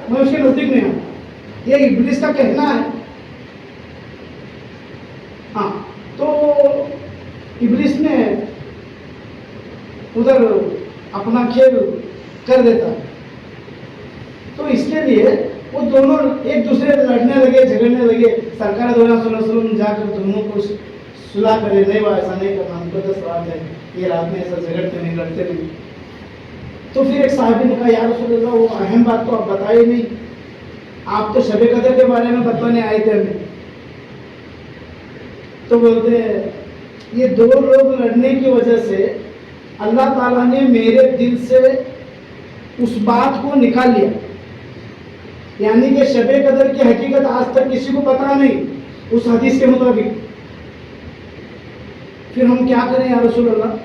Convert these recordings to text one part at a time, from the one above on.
میں اس کے نزدیک نہیں ہوں. یہ ابلیس کا کہنا ہے. ہاں تو ابلیس نے ادھر اپنا کھیل کر دیتا. تو اس کے لیے وہ دونوں ایک دوسرے سے لڑنے لگے, جھگڑنے لگے. سرکار دو صلی اللہ علیہ وسلم جا کر دونوں کو صلح کرے, نہیں وہ ایسا نہیں کرنا, ہم کو 10 رات ہے, یہ رات میں ایسا جھگڑتے نہیں, لڑتے نہیں. تو پھر ایک صحابی نے کہا یا رسول اللہ وہ اہم بات تو آپ بتائے نہیں, آپ تو شب قدر کے بارے میں بتانے آئے تھے ہمیں. تو بولتے ہیں یہ دو لوگ لڑنے کی وجہ سے اللہ تعالیٰ نے میرے دل سے اس بات کو نکال لیا, یعنی کہ شب قدر کی حقیقت آج تک کسی کو پتا نہیں اس حدیث کے مطابق. پھر ہم کیا کریں یا رسول اللہ؟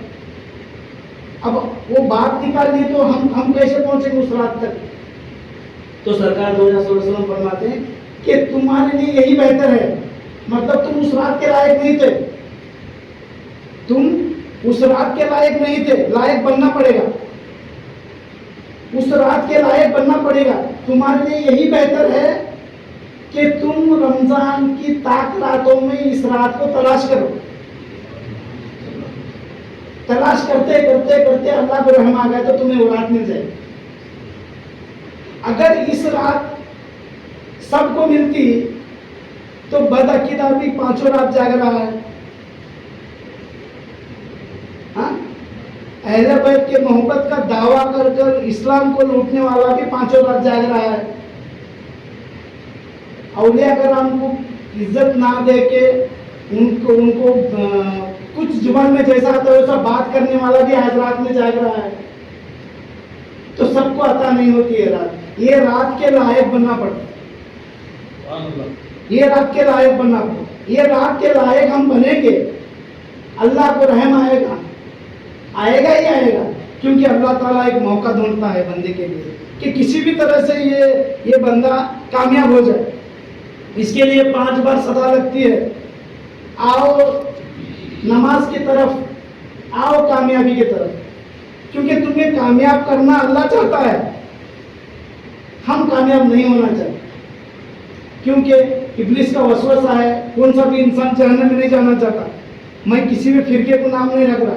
اب وہ بات نکال لی تو ہم کیسے پہنچیں گے اس رات تک؟ تو سرکار دو صلی اللہ علیہ وسلم فرماتے ہیں کہ تمہارے لیے یہی بہتر ہے, مطلب تم اس رات کے لائق نہیں تھے, تم اس رات کے لائق نہیں تھے, لائق بننا پڑے گا, اس رات کے لائق بننا پڑے گا. تمہارے لیے یہی بہتر ہے کہ تم رمضان کی طاق راتوں میں اس رات کو تلاش کرو. تلاش کرتے کرتے کرتے اللہ کو رحم آ گیا تو تمہیں وہ رات مل جائے. اگر اس رات سب کو ملتی تو بدعقیدہ بھی 5 رات جاگ رہا ہے, ہاں اہل بیت کے محبت کا دعویٰ کر کر اسلام کو لوٹنے والا بھی 5 رات جاگ رہا ہے. اولیاء کرام کو عزت نہ دے کے ان کو کچھ زبان میں جیسا آتا ہے ویسا بات کرنے والا بھی آج رات میں جاگ رہا ہے. تو سب کو عطا نہیں ہوتی ہے رات. یہ رات کے لائق بننا پڑتا, یہ رات کے لائق بننا پڑتا. یہ رات کے لائق ہم بنیں گے, اللہ کو رحم آئے گا, آئے گا ہی آئے گا, کیونکہ اللہ تعالیٰ ایک موقع ڈھونڈتا ہے بندے کے لیے کہ کسی بھی طرح سے یہ بندہ کامیاب ہو جائے. اس کے لیے 5 بار صدا لگتی ہے, آؤ نماز کی طرف, آؤ کامیابی کی طرف, کیونکہ تمہیں کامیاب کرنا اللہ چاہتا ہے, ہم کامیاب نہیں ہونا چاہتے. کیونکہ ابلیس کا وسوسہ ہے, کون سا بھی انسان جہنم میں نہیں جانا چاہتا. میں کسی بھی فرقے کو نام نہیں رکھ رہا,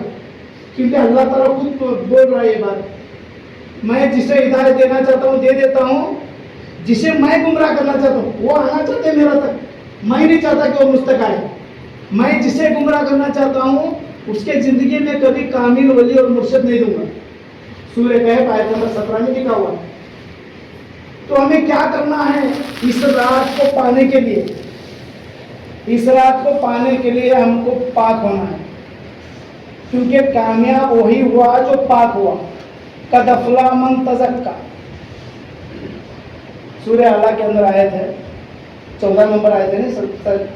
کیونکہ اللہ تعالیٰ خود بول رہا ہے یہ بات, میں جسے ہدایت دینا چاہتا ہوں دے دیتا ہوں, جسے میں گمراہ کرنا چاہتا ہوں وہ آنا چاہتے ہیں میرا تک, میں نہیں چاہتا کہ وہ مجھ تک آئے. میں جسے گمراہ کرنا چاہتا ہوں اس کے زندگی میں کبھی کامل ولی اور مرشد نہیں دوں گا. سورہ کہف آیت نمبر 17 میں لکھا ہوا ہے. تو ہمیں کیا کرنا ہے اس رات کو پانے کے لیے؟ اس رات کو پانے کے لیے ہم کو پاک ہونا ہے, کیونکہ کامیاب وہی ہوا جو پاک ہوا. قد افلح من تزکا, سورہ اعلیٰ کے اندر آیت ہے, 14 نمبر آیت ہے نہیں,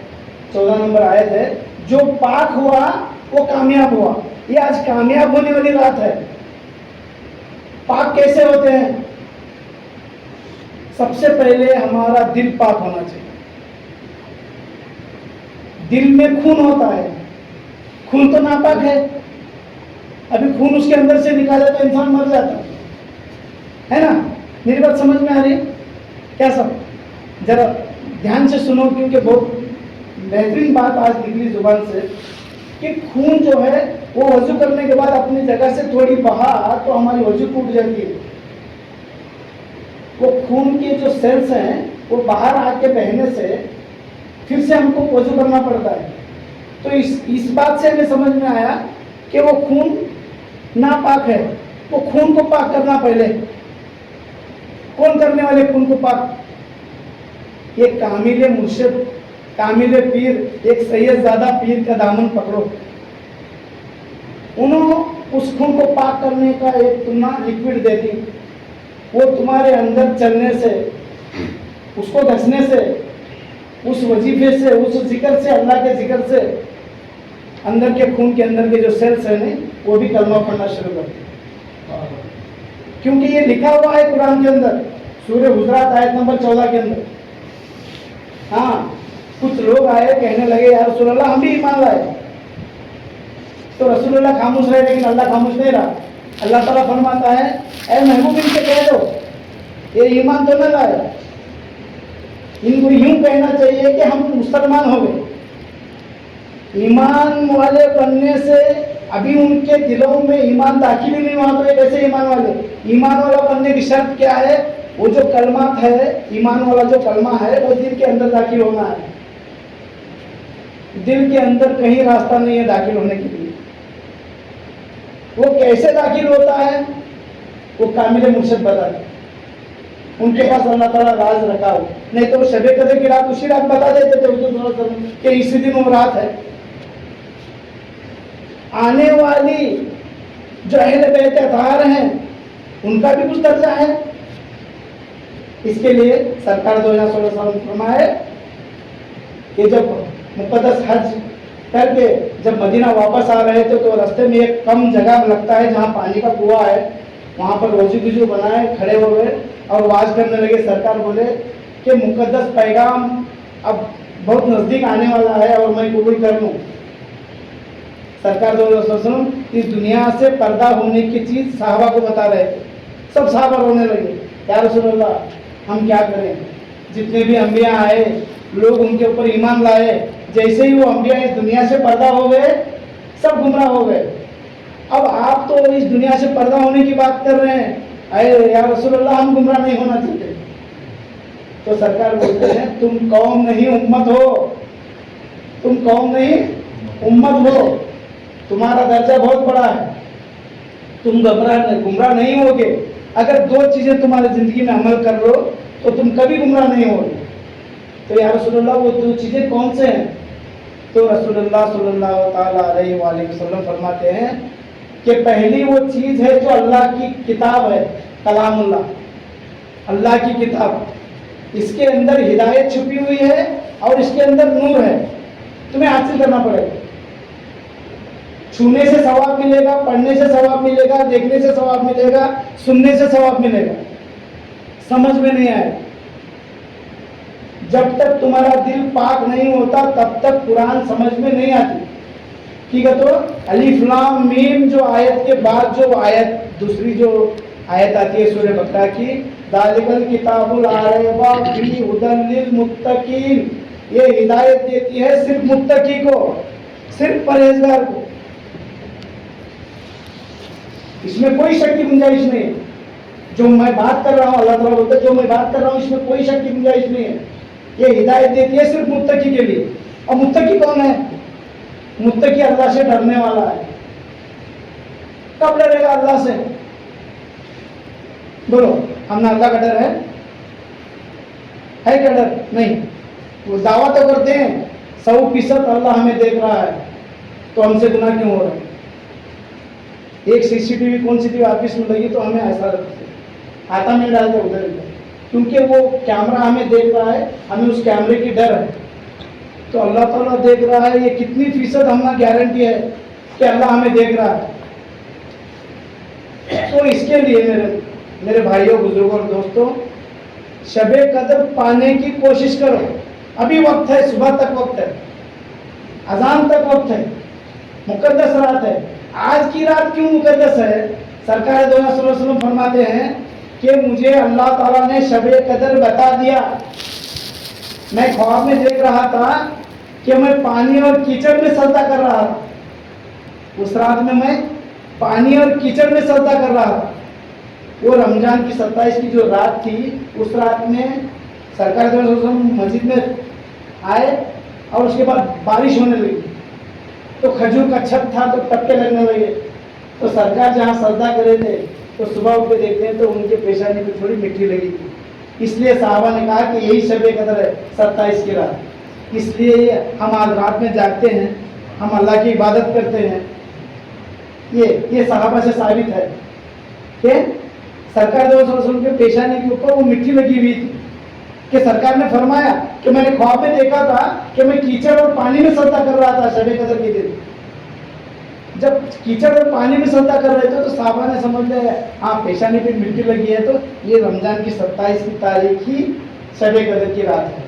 14 نمبر آیت ہے, جو پاک ہوا وہ کامیاب ہوا. یہ آج کامیاب ہونے والی رات ہے. پاک کیسے ہوتے ہیں؟ سب سے پہلے ہمارا دل پاک ہونا چاہیے. دل میں خون ہوتا ہے, خون تو ناپاک ہے, ابھی خون اس کے اندر سے نکالے تو انسان مر جاتا ہے نا. میری بات سمجھ میں آ رہی ہے کیا؟ سب ذرا دھیان سے سنو, کیونکہ بہت بہترین بات آج نکلی زبان سے کہ خون جو ہے وہ وضو کرنے کے بعد اپنی جگہ سے تھوڑی بہا تو ہماری وضو ٹوٹ جاتی ہے. وہ خون کے جو سیلز ہیں وہ باہر آ کے بہنے سے پھر سے ہم کو وضو کرنا پڑتا ہے. تو اس بات سے ہمیں سمجھ میں آیا کہ وہ خون ناپاک ہے, وہ خون کو پاک کرنا پہلے. کون کرنے والے خون کو پاک؟ یہ کامل مرشد, کامل پیر, ایک سید زادہ پیر کا دامن پکڑو. انہوں اس خون کو پاک کرنے کا ایک تمہارا لکوڈ دیتی, وہ تمہارے اندر چلنے سے, اس کو گھسنے سے, اس وظیفے سے, اس ذکر سے, اللہ کے ذکر سے اندر کے خون کے اندر کے جو سیلز ہیں وہ بھی کلمہ پڑھنا شروع کرتے. کیونکہ یہ لکھا ہوا ہے قرآن کے اندر, سورہ حجرات آیت نمبر 14 کے اندر. ہاں کچھ لوگ آئے کہنے لگے یا رسول اللہ ہم بھی ایمان لائے, تو رسول اللہ خاموش رہے, لیکن اللہ خاموش نہیں رہا. اللہ تعالیٰ فرماتا ہے اے محبوب ان سے کہہ دو یہ ایمان تو نہ لائے. ان کو یوں کہنا چاہیے کہ ہم مسلمان ہو گئے. ایمان والے بننے سے ابھی ان کے دلوں میں ایمان داخل ہی نہیں ہوا تو یہ کیسے ایمان والے. ایمان والا بننے کی شرط کیا ہے؟ وہ جو کلمات ہے، ایمان والا جو کلمہ ہے وہ دل کے اندر داخل ہونا ہے. دل کے اندر کہیں راستہ نہیں ہے داخل ہونے کے لیے. وہ کیسے داخل ہوتا ہے وہ کامل مرشد بتا دے. ان کے پاس اللہ تعالیٰ راز رکھا ہو. نہیں تو شب قدر کی رات اسی رات بتا دیتے تھے حضور صلی اللہ علیہ وسلم کہ اسی دن وہ رات ہے. آنے والی جو اہل بیت اطہار ہیں ان کا بھی کچھ درجہ ہے. اس کے لیے سرکار دو ہزار 16 فرمائے کہ جب مقدس حج کر کے جب مدینہ واپس آ رہے تھے تو راستے میں ایک کم جگہ لگتا ہے جہاں پانی کا کنواں ہے، وہاں پر وضو بنائے، کھڑے ہو گئے اور واز کرنے لگے. سرکار بولے کہ مقدس پیغام اب بہت نزدیک آنے والا ہے اور میں قبول کر لوں. سرکار دو ہزار 16 اس دنیا سے پردہ ہونے کی چیز صحابہ کو بتا رہے تھے. سب صحابہ رونے لگے، یا رسول اللہ ہم کیا کریں؟ جتنے بھی انبیاء آئے لوگ ان کے اوپر ایمان لائے، جیسے ہی وہ انبیاء اس دنیا سے پردہ ہو گئے سب گمراہ ہو گئے. اب آپ تو اس دنیا سے پردہ ہونے کی بات کر رہے ہیں، اے یا رسول اللہ ہم گمراہ نہیں ہونا چاہتے. تو سرکار بولتے ہیں تم قوم نہیں امت ہو، تم قوم نہیں امت ہو. تمہارا درجہ بہت بڑا ہے، تم گمراہ نہیں ہوگے. اگر دو چیزیں تمہاری زندگی میں عمل کر لو تو تم کبھی گمراہ نہیں ہوگے. تو یا رسول اللہ وہ دو چیزیں کون سے ہیں؟ تو رسول اللہ صلی اللہ تعالیٰ علیہ وآلہ وسلم فرماتے ہیں کہ پہلی وہ چیز ہے جو اللہ کی کتاب ہے، کلام اللہ، اللہ کی کتاب. اس کے اندر ہدایت چھپی ہوئی ہے اور اس کے اندر نور ہے. تمہیں حاصل کرنا پڑے گا. چھونے سے ثواب ملے گا، پڑھنے سے ثواب ملے گا، دیکھنے سے ثواب ملے گا، سننے سے ثواب ملے گا. سمجھ میں نہیں آئے. جب تک تمہارا دل پاک نہیں ہوتا تب تک قرآن سمجھ میں نہیں آتی. ٹھیک ہے، تو الف لام میم جو آیت کے بعد جو آیت دوسری جو آیت آتی ہے سورہ بقرہ کی، ذالک الکتاب لا ریب فیہ ھدی للمتقین، یہ ہدایت دیتی ہے صرف متقی کو، صرف پرہیزگار کو. اس میں کوئی شک کی گنجائش نہیں ہے. جو میں بات کر رہا ہوں اللہ تعالیٰ بولتا ہے جو میں بات کر رہا ہوں اس میں کوئی شک کی گنجائش نہیں ہے. یہ ہدایت دیتی ہے صرف متقی کے لیے. اور متقی کون ہے؟ متقی اللہ سے ڈرنے والا ہے. کب ڈرے گا اللہ سے؟ بولو، ہم نے اللہ کا ڈر ہے کیا ڈر؟ نہیں. وہ دعویٰ تو کرتے ہیں 100% اللہ ہمیں دیکھ رہا ہے تو ہم سے گناہ کیوں ہو رہا ہے؟ ایک CCTV کون سی آفس میں لگی تو ہمیں ایسا رکھتے آتا نہیں ڈالتے ادھر ادھر، کیونکہ وہ کیمرہ ہمیں دیکھ رہا ہے، ہمیں اس کیمرے کی ڈر ہے. تو اللہ تعالیٰ دیکھ رہا ہے، یہ کتنی فیصد ہمیں گارنٹی ہے کہ اللہ ہمیں دیکھ رہا ہے. تو اس کے لیے میرے بھائیوں، بزرگوں اور دوستوں، شب قدر پانے کی کوشش کرو. ابھی وقت ہے، صبح تک وقت ہے، اذان تک وقت ہے، مقدس رات ہے. آج کی رات کیوں مقدس ہے؟ سرکار دو ہزار 16 فرماتے ہیں کہ مجھے اللہ تعالیٰ نے شب قدر بتا دیا. میں خواب میں دیکھ رہا تھا کہ میں پانی اور کیچڑ میں سجدہ کر رہا تھا. اس رات میں پانی اور کیچڑ میں سجدہ کر رہا تھا. وہ رمضان کی 27 کی جو رات تھی، اس رات میں سرکار دو ہزار مسجد میں آئے اور اس کے بعد بارش ہونے لگی. تو کھجور کا چھت تھا تو ٹپکے لگنے لگے. تو سرکار جہاں سجدہ کرے تھے تو صبح اٹھ کے دیکھتے ہیں تو ان کے پیشانی پہ تھوڑی مٹی لگی تھی. اس لیے صحابہ نے کہا کہ یہی شب قدر ہے، 27 کی رات. اس لیے ہم آج رات میں جاگتے ہیں، ہم اللہ کی عبادت کرتے ہیں. یہ صحابہ سے ثابت ہے کہ سرکار دو سو کے پیشانی کے اوپر وہ مٹی لگی ہوئی تھی کہ سرکار نے فرمایا کہ میں نے خواب میں دیکھا تھا کہ میں کیچڑ اور پانی میں سجدہ کر رہا تھا شب قدر کے دن. جب کیچڑ اور پانی میں سجدہ کر رہے تھے تو صحابہ نے سمجھ لیا ہاں پیشانی پہ مٹی لگی ہے تو یہ رمضان کی 27 کی تاریخ ہی شب قدر کی رات ہے.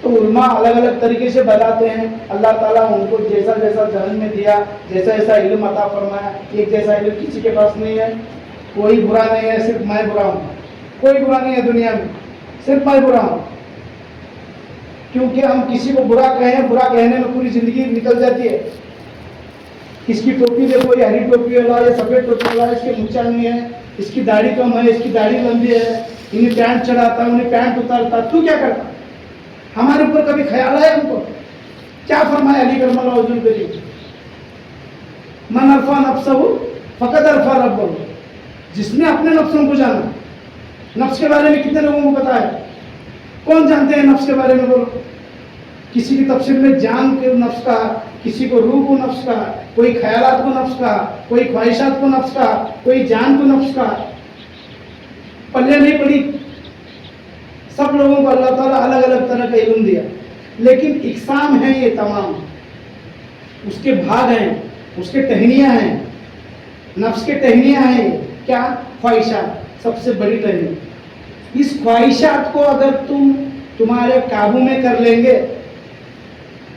تو علماء الگ الگ طریقے سے بتاتے ہیں. اللہ تعالیٰ ان کو جیسا جیسا ذہن میں دیا، جیسا جیسا علم عطا فرمایا. ایک جیسا علم کسی کے پاس نہیں ہے، کوئی برا نہیں ہے، صرف میں برا ہوں. کوئی برا نہیں ہے دنیا میں، صرف میں برا ہوں، کیونکہ ہم کسی کو برا کہنے میں پوری زندگی نکل جاتی ہے. اس کی ٹوپی دیکھو، یہ ہری ٹوپی والا، یہ سفید ٹوپی والا، اس کے مونچھا نہیں ہے، اس کی داڑھی کم ہے، اس کی داڑھی لمبی ہے، انہیں پینٹ چڑھاتا ہے، انہیں پینٹ اتارتا. تو کیا کرتا؟ ہمارے اوپر کبھی خیال ہے ہم کو؟ کیا فرمایا علی کرم اللہ وجہ کریم؟ من عرفا نفسہ فقد عرفا ربہ. جس نے اپنے نفسوں کو جانا. نفس کے بارے میں کتنے لوگوں کو پتا ہے؟ کون جانتے ہیں نفس کے بارے میں؟ بولو. کسی کی تفسیر میں جان کو نفس کا، کسی کو روح کو نفس کا، کوئی خیالات کو نفس کا، کوئی خواہشات کو نفس کا، کوئی جان کو نفس کا. پلے نہیں پڑی. سب لوگوں کو اللہ تعالیٰ الگ الگ طرح کا علم دیا، لیکن اقسام ہیں یہ تمام، اس کے بھاگ ہیں، اس کے ٹہنیاں ہیں. نفس کے ٹہنیاں ہیں کیا؟ خواہشات، سب سے بڑی ٹہنی. اس خواہشات کو اگر تمہارے قابو میں کر لیں گے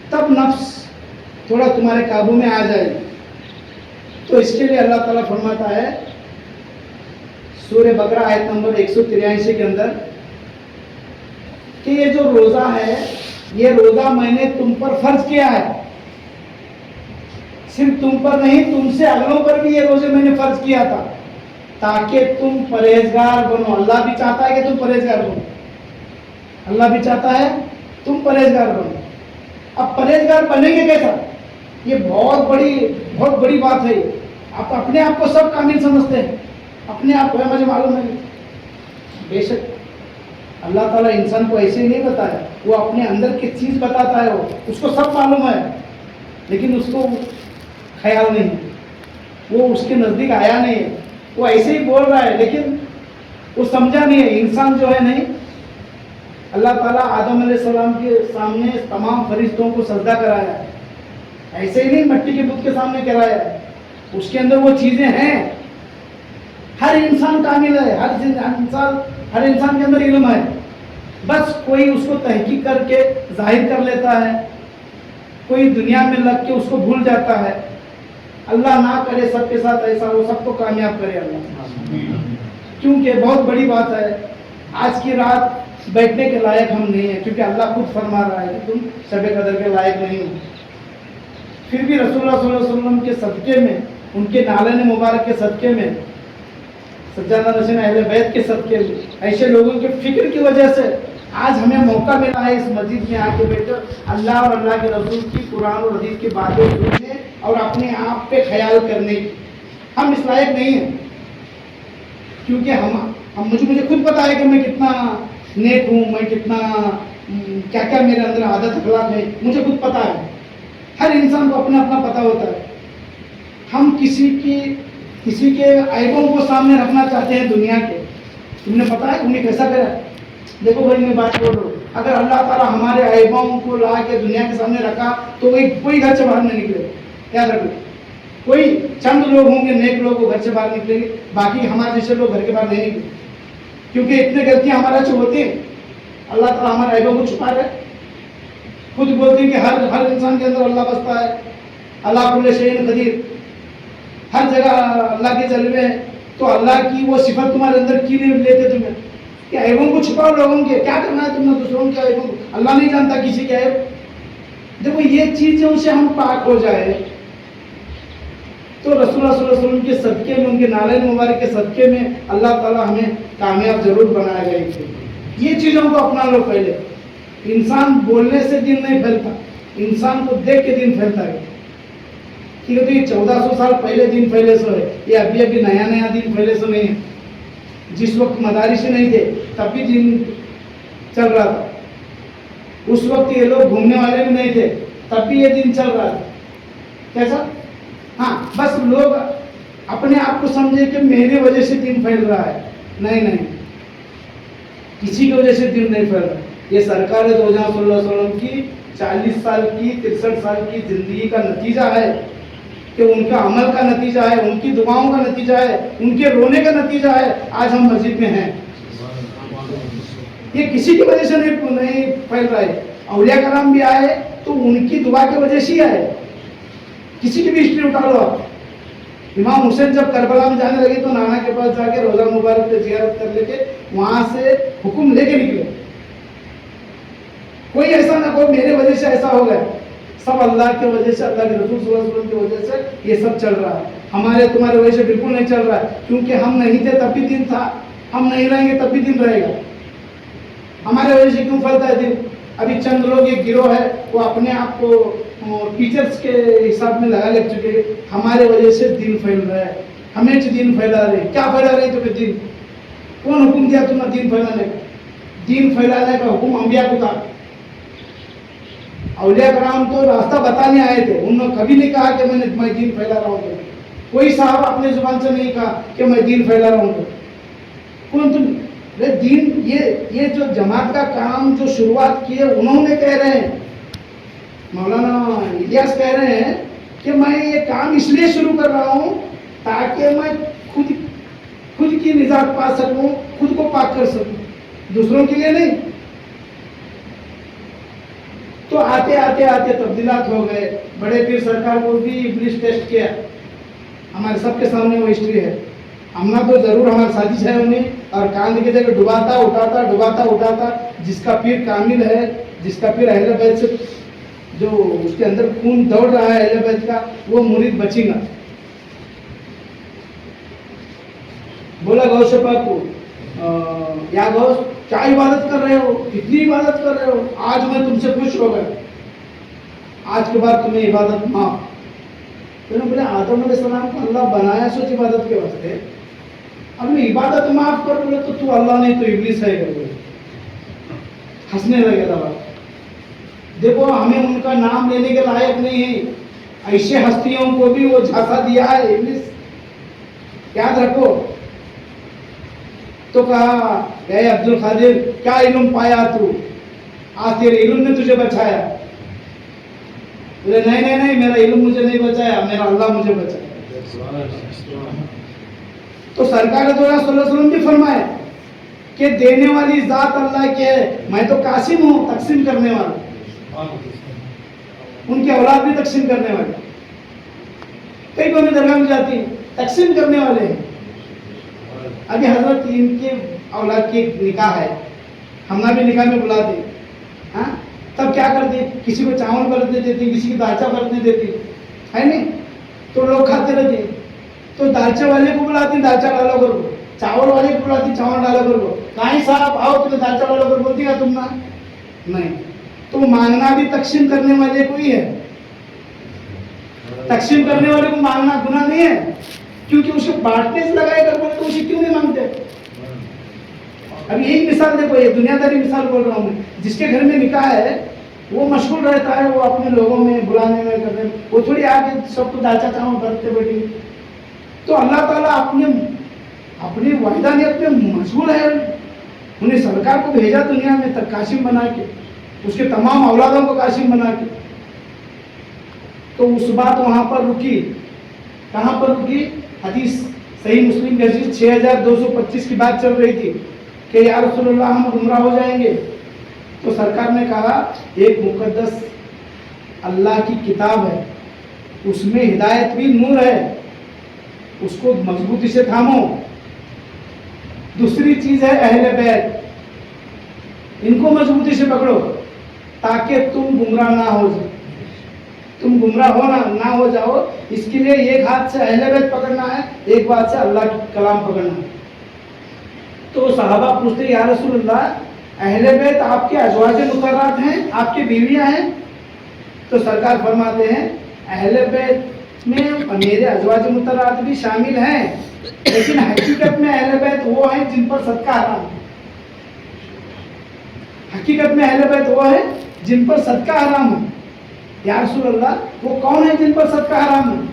تب نفس تھوڑا تمہارے قابو میں آ جائے. تو اس کے لیے اللہ تعالیٰ فرماتا ہے سورہ بقرہ آیت نمبر 183 کے اندر کہ یہ جو روزہ ہے، یہ روزہ میں نے تم پر فرض کیا ہے. صرف تم پر نہیں، تم سے اگلوں پر بھی یہ روزے میں نے فرض کیا تھا تاکہ تم پرہیزگار بنو. اللہ بھی چاہتا ہے کہ تم پرہیزگار بنو. اللہ بھی چاہتا ہے تم پرہیزگار بنو. اب پرہیزگار بنیں گے کیسا؟ یہ بہت بڑی بات ہے. آپ اپنے آپ کو سب کامل سمجھتے ہیں، اپنے آپ کو مجھے معلوم ہے. بے شک اللہ تعالیٰ انسان کو ایسے ہی نہیں بتایا، وہ اپنے اندر کی چیز بتاتا ہے. وہ اس کو سب معلوم ہے، لیکن اس کو خیال نہیں، وہ اس کے نزدیک آیا نہیں ہے. وہ ایسے ہی بول رہا ہے لیکن وہ سمجھا نہیں ہے. انسان جو ہے نہیں، اللہ تعالیٰ آدم علیہ السلام کے سامنے تمام فرشتوں کو سجدہ کرایا ہے. ایسے ہی نہیں مٹی کے بت کے سامنے کرایا ہے. اس کے اندر وہ چیزیں ہیں. ہر انسان کامل ہے، ہر انسان کے اندر علم ہے. بس کوئی اس کو تحقیق کر کے ظاہر کر لیتا ہے، کوئی دنیا میں لگ کے اس کو بھول جاتا ہے. اللہ نہ کرے سب کے ساتھ ایسا ہو، سب کو کامیاب کرے اللہ. کیونکہ بہت بڑی بات ہے. آج کی رات بیٹھنے کے لائق ہم نہیں ہیں، کیونکہ اللہ خود فرما رہا ہے کہ تم شب قدر کے لائق نہیں ہو. پھر بھی رسول اللہ صلی اللہ علیہ وسلم کے صدقے میں، ان کے نالن مبارک کے صدقے میں، سجادہ نشین اہل بیت کے صدقے میں، ایسے لوگوں کے فکر کی وجہ سے آج ہمیں موقع ملا ہے اس مسجد میں آ کے بیٹھ کر اللہ اور اللہ کے رسول کی، قرآن اور حدیث کی باتیں سننے اور اپنے آپ پہ خیال کرنے کی. ہم اس لائق نہیں ہیں، کیونکہ مجھے خود پتا ہے کہ میں کتنا نیک ہوں، میں کتنا کیا کیا میرے اندر عادت اخلاق ہے، مجھے خود پتا ہے. ہر انسان کو اپنا اپنا پتا ہوتا ہے. ہم کسی کے عیبوں کو سامنے رکھنا چاہتے ہیں دنیا کے. تم نے پتا ہے انہیں کیسا کرا؟ دیکھو بھائی میں بات بول رہا ہوں، اگر اللہ تعالیٰ ہمارے عیبوں کو لا کے دنیا کے سامنے رکھا تو کوئی گھر سے باہر نہیں نکلے. یاد رکھو، کوئی چند لوگ ہوں گے نیک لوگ، وہ گھر سے باہر نکلیں گے، باقی ہمارے جیسے لوگ گھر کے باہر نہیں نکلیں. کیونکہ اتنے غلطیاں ہمارے سے ہوتی ہیں. اللہ تعالیٰ ہمارے عیبوں کو چھپا رہے. خود بولتے ہیں کہ ہر انسان کے اندر اللہ بستا ہے. اللہ کل شیء قدیر، ہر جگہ اللہ کے جلوے ہیں. تو اللہ کی وہ صفت تمہارے اندر کی نہیں لیتے تمہیں کہ عیبوں کو چھپاؤ لوگوں کے؟ کیا کرنا ہے تم نے دوسروں کے عیبوں کو؟ اللہ نہیں جانتا کسی کے عیب. دیکھو یہ چیزوں سے ہم پاک ہو جائے تو رسول اللہ صلی اللہ علیہ وسلم کے صدقے میں، ان کے نالین مبارک کے صدقے میں اللہ تعالیٰ ہمیں کامیاب ضرور بنائے گا. یہ چیزوں کو اپنا لو پہلے. انسان بولنے سے دین نہیں پھیلتا، انسان کو دیکھ کے دین پھیلتا ہے. ٹھیک ہے، تو یہ 1400 سال پہلے دین پھیلے سو ہے، یہ ابھی نیا دین پھیلے سو نہیں ہے. جس وقت مدارس نہیں تھے تب بھی دین چل رہا تھا. اس وقت یہ لوگ گھومنے والے بھی نہیں تھے تب بھی یہ دین چل رہا تھا. کیسا؟ ہاں، بس لوگ اپنے آپ کو سمجھے کہ میری وجہ سے دین پھیل رہا ہے. نہیں، کسی کی وجہ سے دین نہیں پھیل رہا. یہ سرکار دو جہاں صلی اللہ علیہ وسلم کی 40 سال کی 63 سال کی زندگی کا نتیجہ ہے، کہ ان کا عمل کا نتیجہ ہے، ان کی دعاؤں کا نتیجہ ہے، ان کے رونے کا نتیجہ ہے. آج ہم مسجد میں ہیں. یہ کسی کی وجہ سے نہیں پھیل رہا ہے. اولیاء کرام بھی آئے تو ان کی دعا کی وجہ سے ہی آئے. کسی کی بھی ہسٹری اٹھا لو آپ، امام حسین جب کربلا میں جانے لگے تو نانا کے پاس جا کے روزہ مبارک پہ زیارت کر لے کے وہاں سے حکم لے کے نکلے. کوئی ایسا نہ کوئی میرے وجہ سے ایسا ہو گیا. سب اللہ کی وجہ سے, اللہ کے رسول صلی اللہ علیہ وسلم کی وجہ سے یہ سب چل رہا ہے. ہمارے تمہارے وجہ سے بالکل نہیں چل رہا ہے, کیونکہ ہم نہیں تھے تب بھی دن تھا, ہم نہیں رہیں گے تب بھی دن رہے گا. ہمارے وجہ سے کیوں پھیلتا ہے دن؟ ابھی چند لوگ ایک گروہ ہے وہ اپنے آپ کو ٹیچرز کے حساب میں لگا لے چکے, ہمارے وجہ سے دین پھیل رہا ہے, ہمیں دین پھیلا رہے. کیا پھیلا رہے؟ تو پھر دین کون حکم دیا تم نے دین پھیلانے کا؟ دین پھیلانے کا حکم انبیاء کو تھا. اولیاء کرام تو راستہ بتانے آئے تھے, انہوں نے کبھی نہیں کہا کہ میں دین پھیلا رہا ہوں. کوئی صاحب اپنے زبان سے نہیں کہا کہ میں دین پھیلا رہا ہوں. کون تم؟ دین یہ جو جماعت کا کام جو شروعات کی ہے انہوں نے کہہ رہے ہیں, مولانا الیاس کہہ رہے ہیں کہ میں یہ کام اس لیے شروع کر رہا ہوں تاکہ میں خود کی نجات پا سکوں, خود کو پاک کر سکوں, دوسروں کے لیے نہیں. تو آتے آتے تبدیلات ہو گئے. بڑے پیر سرکار کو بھی ابلیس ٹیسٹ کیا, ہمارے سب کے سامنے وہ ہسٹری ہے. ہم تو ضرور ہماری سازش ہے انہیں, اور کاند کی جگہ ڈباتا اٹھاتا. جس کا پیر کامل ہے, جس کا پیر اہل بیت سے جو اس کے اندر خون دوڑ رہا ہے اہل بیت کا, وہ مرید بچے گا. بولا غوث پاک کو, یا غوث کیا عبادت کر رہے ہو, کتنی عبادت کر رہے ہو, آج میں تم سے خوش ہو گیا, آج کے بعد تمہیں عبادت معاف. بولے آدم علیہ السلام کو اللہ بنایا سوچ عبادت کے واسطے, اب میں عبادت معاف کر بولے تو اللہ نہیں تو ابلیس ہے کر بولے. ہنسنے لگے تھا. دیکھو ہمیں ان کا نام لینے کے لائق نہیں ہے, ایسے ہستیوں کو بھی وہ جھانسا دیا ہے ابلیس, یاد رکھو. تو کہا اے عبد القادر کیا علم پایا تو, آج تیرے علم نے تجھے بچایا. بولے نہیں میرا علم مجھے نہیں بچایا, میرا اللہ مجھے بچایا. تو سرکار دو صلی اللہ علیہ وسلم بھی فرمائے کہ دینے والی ذات اللہ کی ہے, میں تو قاسم ہوں, تقسیم کرنے والا. ان کی اولاد بھی تقسیم کرنے والے. کئی قومی درگاہ میں جاتی تقسیم کرنے والے ہیں. ابھی حضرت ان کے اولاد کی نکاح ہے, ہم نے بھی نکاح میں بلا دی. ہاں تب کیا کرتی, کسی کو چاول برتنے دیتی, کسی کو دالچا برتنے دیتی ہے نہیں, تو لوگ کھاتے رہتے. تو دالچے والے کو بلاتی دالچا ڈالو کرو, چاول والے کو بلاتی چاول ڈالو کرو. کہیں صاحب آؤ تمہیں دالچا ڈالو کر بولتی گا تم نہیں. تو مانگنا بھی تقسیم کرنے والے کو ہی ہے. تقسیم کرنے والے کو مانگنا گناہ نہیں ہے, کیونکہ اسے بانٹنے سے لگائے کر بولے تو اسے کیوں نہیں مانگتے. اب یہی مثال دیکھو, یہ دنیا داری مثال بول رہا ہوں میں. جس کے گھر میں نکاح ہے وہ مشغول رہتا ہے, وہ اپنے لوگوں میں بلانے میں کرنے میں, وہ تھوڑی آگے سب کو دالچا چاول برتتے بیٹھی. تو اللہ تعالیٰ اپنی وحدانیت میں مشغول ہے. انہیں سرکار کو بھیجا دنیا میں تک قاسم بنا کے, اس کے تمام اولادوں کو قاسم بنا کے. تو اس بات وہاں پر رکی. کہاں پر رکی؟ حدیث صحیح مسلم کی حدیث 6225 کی بات چل رہی تھی کہ یا رسول اللہ ہم گمراہ ہو جائیں گے. تو سرکار نے کہا ایک مقدس اللہ کی کتاب ہے, اس میں ہدایت بھی نور ہے, اس کو مضبوطی سے تھامو. دوسری چیز ہے اہل بیت, ان کو مضبوطی سے پکڑو تاکہ تم گمراہ نہ ہو جاؤ. تم گمراہ نہ ہو جاؤ, اس کے لیے ایک ہاتھ سے اہل بیت پکڑنا ہے, ایک ہاتھ سے اللہ کا کلام پکڑنا ہے. تو صحابہ پوچھتے یا رسول اللہ اہل بیت آپ کے ازواج مطہرات ہیں, آپ کی بیویاں ہیں؟ تو سرکار فرماتے ہیں اہل بیت میں میرے ازواج مطہرات بھی شامل ہیں, لیکن حقیقت میں اہل بیت وہ ہیں جن پر صدقہ حرام ہے. حقیقت میں اہل بیت وہ ہیں جن پر صدقہ حرام ہے. یا رسول اللہ وہ کون ہے جن پر صدقہ حرام ہے؟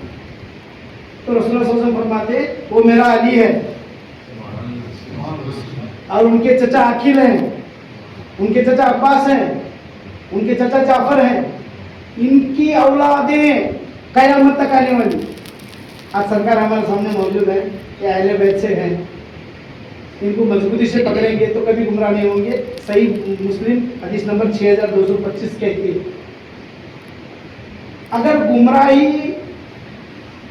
تو رسول اللہ صلی اللہ علیہ وسلم فرماتے وہ میرا علی ہے, اور ان کے چچا عقیل ہیں, ان کے چچا عباس ہیں, ان کے چچا جعفر ہیں. ان کی اولادیں قیامت تک آنے والی. آج سرکار ہمارے سامنے موجود ہے کہ اہل بیت سے ہیں, ان کو مضبوطی سے پکڑیں گے تو کبھی گمراہ نہیں ہوں گے. صحیح مسلم حدیث نمبر 6225 کہتی ہے اگر گمراہی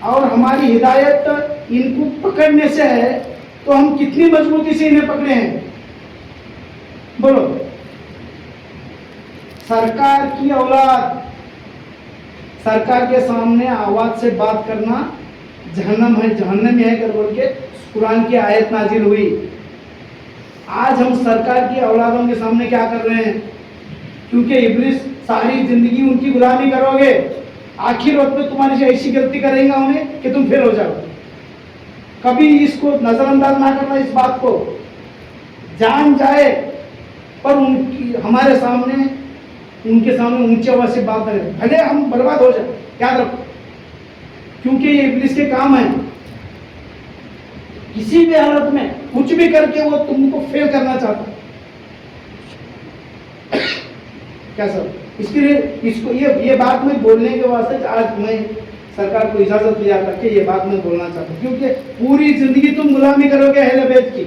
اور ہماری ہدایت ان کو پکڑنے سے ہے، تو ہم کتنی مضبوطی سے انہیں پکڑے ہیں. بولو. سرکار کی اولاد، سرکار کے سامنے آواز سے بات کرنا جہنم ہے، جہنم ہے کر بول کے قرآن کی آیت نازل ہوئی. آج ہم سرکار کی اولادوں کے سامنے کیا کر رہے ہیں؟ کیونکہ ابلیس ساری زندگی ان کی غلامی کرو گے، آخر وقت میں تمہاری سے ایسی غلطی کریں گا انہیں کہ تم فیل ہو جاؤ. کبھی اس کو نظر انداز نہ کرنا، اس بات کو جان جائے پر ان کی ہمارے سامنے، ان کے سامنے اونچی آواز سے بات کریں، بھلے ہم برباد ہو جائیں. یاد رکھو، کیونکہ یہ ابلیس کے کام ہیں. کسی بھی حالت میں کچھ بھی کر کے وہ تم کو فیل کرنا چاہتا ہے. کیا سر؟ اس کے لیے اس کو یہ بات میں بولنے کے واسطے آج میں سرکار کو اجازت دیا کر کے یہ بات میں بولنا چاہتا ہوں. کیونکہ پوری زندگی تم غلامی کرو گے اہل بیت کی،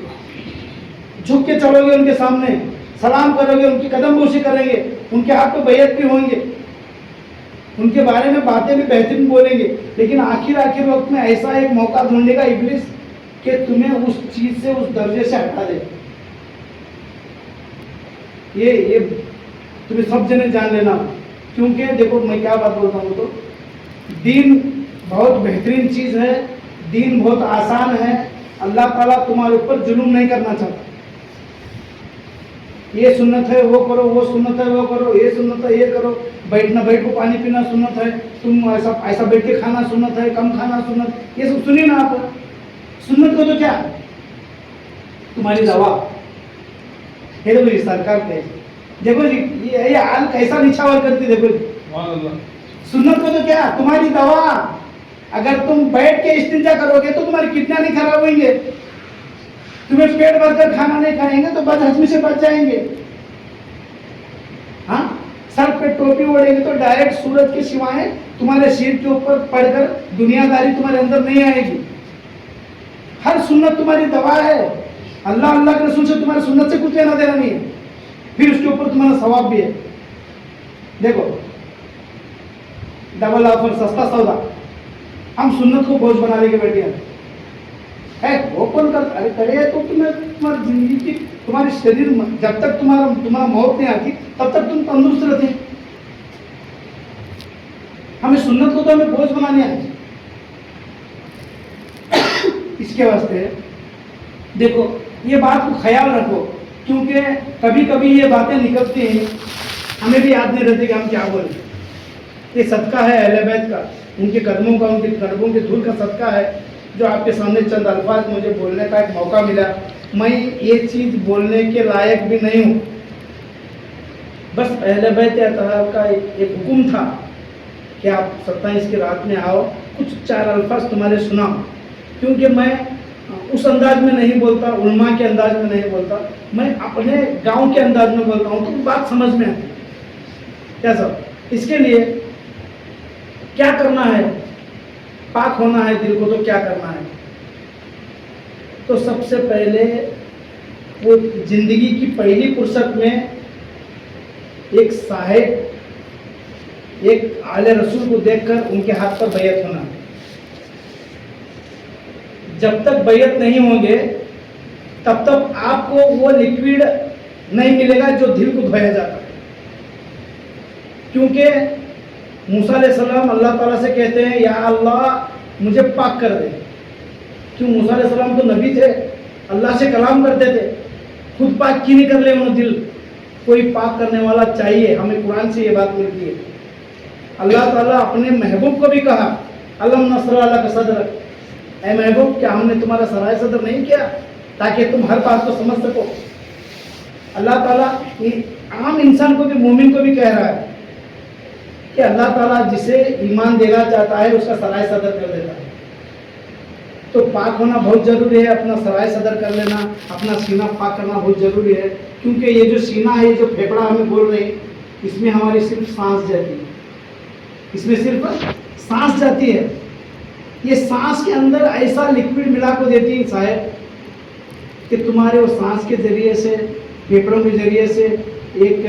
جھک کے چلو گے ان کے سامنے، سلام کرو گے، ان کی قدم بوسی کریں گے، ان کے ہاتھ پہ بیعت بھی ہوں گے، ان کے بارے میں باتیں بھی بہترین بولیں گے. لیکن آخر وقت میں ایسا ایک موقع ڈھونڈے گا ابلیس کہ تمہیں اس چیز سے، اس درجے سے ہٹا دے. یہ تمہیں سب جنے جان لینا. کیونکہ دیکھو میں کیا بات بولتا ہوں، تو دین بہت بہترین چیز ہے، دین بہت آسان ہے. اللہ تعالیٰ تمہارے اوپر ظلم نہیں کرنا چاہتا. یہ سنت ہے وہ کرو، وہ سنت ہے وہ کرو، یہ سنت ہے یہ کرو، بیٹھنا بیٹھ کو پانی پینا سنت ہے، تم ایسا بیٹھ کے کھانا سنت ہے، کم کھانا سنت، یہ سب سنی نا آپ. سنت کو تو کیا تمہاری دوا. یہ دیکھو یہ سرکار کے، دیکھو جی یہ حال کیسا نچھاور کرتی. دیکھو جی سنت کو تو کیا تمہاری دوا. اگر تم بیٹھ کے استنجا کرو گے تو تمہاری کتنا نہیں خراب ہوئیں گے. تمہیں پیٹ بھر کر کھانا نہیں کھائیں گے تو بد ہضمی سے بچ جائیں گے. ہاں، سر پہ ٹوپی اوڑیں گے تو ڈائریکٹ سورج کی سوائیں تمہارے سر کے اوپر پڑ کر دنیا داری تمہارے اندر نہیں آئے گی. ہر سنت تمہاری دوا ہے. اللہ کے رسول سے تمہارے سنت سے کچھ لینا دینا نہیں ہے، پھر اس کے اوپر تمہارا ثواب بھی ہے. دیکھو ڈبل آفر، سستا سودا. ہم سنت کو بوجھ بنا لے کے بیٹھے ہیں. اوپن کر کرے تو تمہاری زندگی کی، تمہاری شریر جب تک تمہارا موت نہیں آتی تب تک تم تندرست رہتے ہیں. ہمیں سنت کو تو ہمیں بوجھ بنانے آتی. اس کے واسطے دیکھو یہ بات کو خیال رکھو، کیونکہ کبھی کبھی یہ باتیں نکلتی ہیں، ہمیں بھی یاد نہیں رہتے کہ ہم کیا بولیں. یہ صدقہ ہے اہل بیت کا، ان کے قدموں کا، ان کے قدموں کے دھول کا صدقہ ہے جو آپ کے سامنے چند الفاظ مجھے بولنے کا ایک موقع ملا. میں یہ چیز بولنے کے لائق بھی نہیں ہوں. بس اہل بیت اطہار کا ایک حکم تھا کہ آپ 27 کی رات میں آؤ، کچھ 4 الفاظ تمہارے سناؤ. کیونکہ میں اس انداز میں نہیں بولتا، علماء کے انداز میں نہیں بولتا، میں اپنے گاؤں کے انداز میں بولتا ہوں تو بات سمجھ میں آتی. کیا سب؟ اس کے لیے کیا کرنا ہے؟ پاک ہونا ہے دل کو تو کیا کرنا ہے؟ تو سب سے پہلے وہ زندگی کی پہلی فرصت میں ایک صاحب، ایک اعلی رسول کو دیکھ کر ان کے ہاتھ پر بیعت ہونا. جب تک بیعت نہیں ہوں گے تب تک آپ کو وہ لیکوڈ نہیں ملے گا جو دل کو دھویا جاتا ہے. کیونکہ موسیٰ علیہ السلام اللہ تعالیٰ سے کہتے ہیں یا اللہ مجھے پاک کر دے. کیوں؟ موسیٰ علیہ السلام تو نبی تھے، اللہ سے کلام کرتے تھے، خود پاک کی نہیں کر لے انہوں دل. کوئی پاک کرنے والا چاہیے. ہمیں قرآن سے یہ بات ملتی ہے. اللہ تعالیٰ اپنے محبوب کو بھی کہا الم نشرح لک صدرک، اے محبوب کیا ہم نے تمہارا سرائے صدر نہیں کیا تاکہ تم ہر بات کو سمجھ سکو. اللہ تعالیٰ عام انسان کو بھی، مومن کو بھی کہہ رہا ہے کہ اللہ تعالیٰ جسے ایمان دینا چاہتا ہے اس کا سرائے صدر کر دیتا ہے. تو پاک ہونا بہت ضروری ہے. اپنا سرائے صدر کر لینا، اپنا سینہ پاک کرنا بہت ضروری ہے. کیونکہ یہ جو سینہ ہے، یہ جو پھیپڑا ہمیں بول رہے ہیں، اس میں ہماری صرف سانس جاتی ہے. اس میں صرف سانس جاتی ہے. یہ سانس کے اندر ایسا لکوڈ ملا کو دیتی ہے صاحب کہ تمہارے وہ سانس کے ذریعے سے، پھیپڑوں کے ذریعے سے، ایک